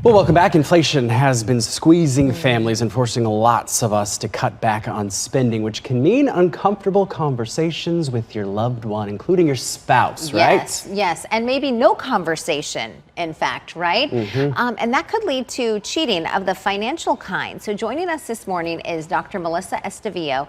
Well, welcome back. Inflation has been squeezing families and forcing lots of us to cut back on spending, which can mean uncomfortable conversations with your loved one, including your spouse, right? Yes, and maybe no conversation, in fact, right? And that could lead to cheating of the financial kind. So joining us this morning is Dr. Melissa Estavillo.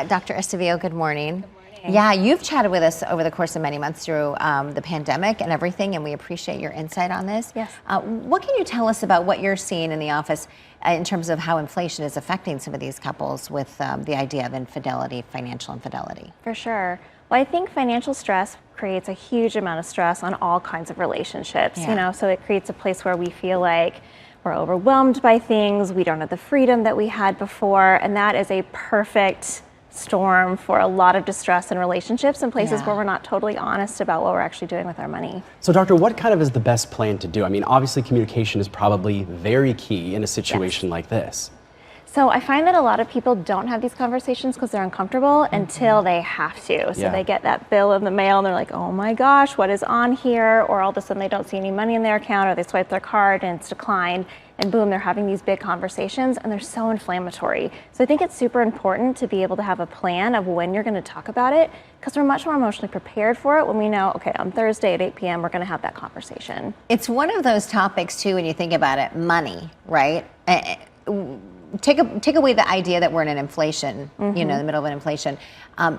Dr. Estavillo, good morning. Yeah, you've chatted with us over the course of many months through the pandemic and everything, and we appreciate your insight on this. Yes. What can you tell us about what you're seeing in the office in terms of how inflation is affecting some of these couples with the idea of infidelity, financial infidelity? For sure. Well, I think financial stress creates a huge amount of stress on all kinds of relationships, Yeah. you know, so it creates a place where we feel like we're overwhelmed by things, we don't have the freedom that we had before, and that is a perfect storm for a lot of distress in relationships and places where we're not totally honest about what we're actually doing with our money. So, doctor, what kind of is the best plan to do? I mean, obviously communication is probably very key in a situation like this. So I find that a lot of people don't have these conversations because they're uncomfortable until they have to. So they get that bill in the mail and they're like, oh my gosh, what is on here? Or all of a sudden they don't see any money in their account, or they swipe their card and it's declined. And boom, they're having these big conversations and they're so inflammatory. So I think it's super important to be able to have a plan of when you're going to talk about it, because we're much more emotionally prepared for it when we know, okay, on Thursday at 8 p.m., we're going to have that conversation. It's one of those topics too, when you think about it, money, right? Take away the idea that we're in an inflation, you know, in the middle of an inflation.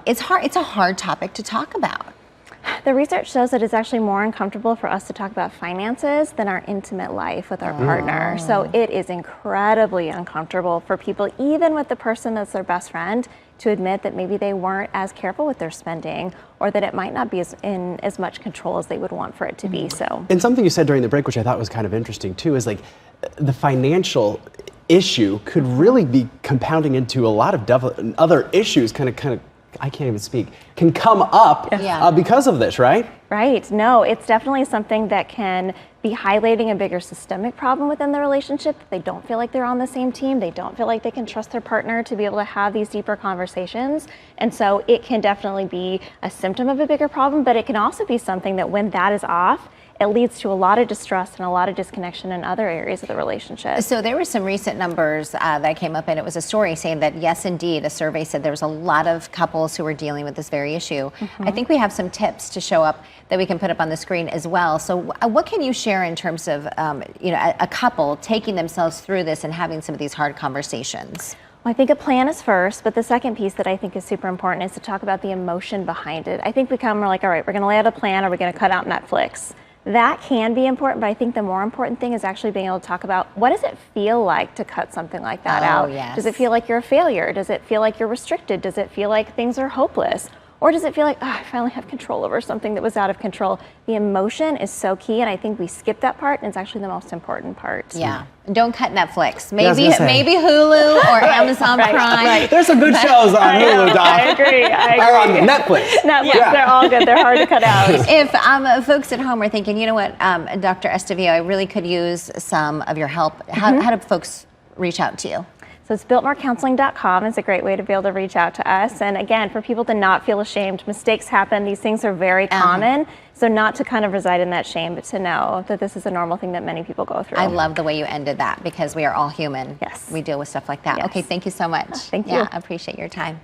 It's a hard topic to talk about. The research shows that it's actually more uncomfortable for us to talk about finances than our intimate life with our partner. So it is incredibly uncomfortable for people, even with the person that's their best friend, to admit that maybe they weren't as careful with their spending, or that it might not be in as much control as they would want for it to be. So, And something you said during the break, which I thought was kind of interesting too, is like the financial issue could really be compounding into a lot of other issues, kind of I can't even speak, can come up because of this, right? Right. No, it's definitely something that can be highlighting a bigger systemic problem within the relationship. They don't feel like they're on the same team. They don't feel like they can trust their partner to be able to have these deeper conversations. And so it can definitely be a symptom of a bigger problem, but it can also be something that when that is off, it leads to a lot of distrust and a lot of disconnection in other areas of the relationship. So there were some recent numbers that came up, and it was a story saying that, yes, indeed, a survey said there was a lot of couples who were dealing with this very issue. I think we have some tips to show up that we can put up on the screen as well. So what can you share in terms of you know, a couple taking themselves through this and having some of these hard conversations? Well, I think a plan is first, but the second piece that I think is super important is to talk about the emotion behind it. I think we're like, all right, we're going to lay out a plan, or we're going to cut out Netflix. That can be important, but I think the more important thing is actually being able to talk about, what does it feel like to cut something like that out? Yes. Does it feel like you're a failure? Does it feel like you're restricted? Does it feel like things are hopeless? Or does it feel like, oh, I finally have control over something that was out of control? The emotion is so key, and I think we skip that part, and it's actually the most important part. Yeah. Don't cut Netflix. Maybe maybe Hulu or Amazon Prime. There's some good shows on Hulu, Doc. I agree. Or on Netflix. They're all good. They're hard to cut out. If folks at home are thinking, you know what, Dr. Estavillo, I really could use some of your help, how do folks reach out to you? So it's builtmorecounseling.com is a great way to be able to reach out to us. And again, for people to not feel ashamed, mistakes happen. These things are very common. So not to kind of reside in that shame, but to know that this is a normal thing that many people go through. I love the way you ended that, because we are all human. Yes. We deal with stuff like that. Yes. Okay, thank you so much. Thank you. Yeah, I appreciate your time.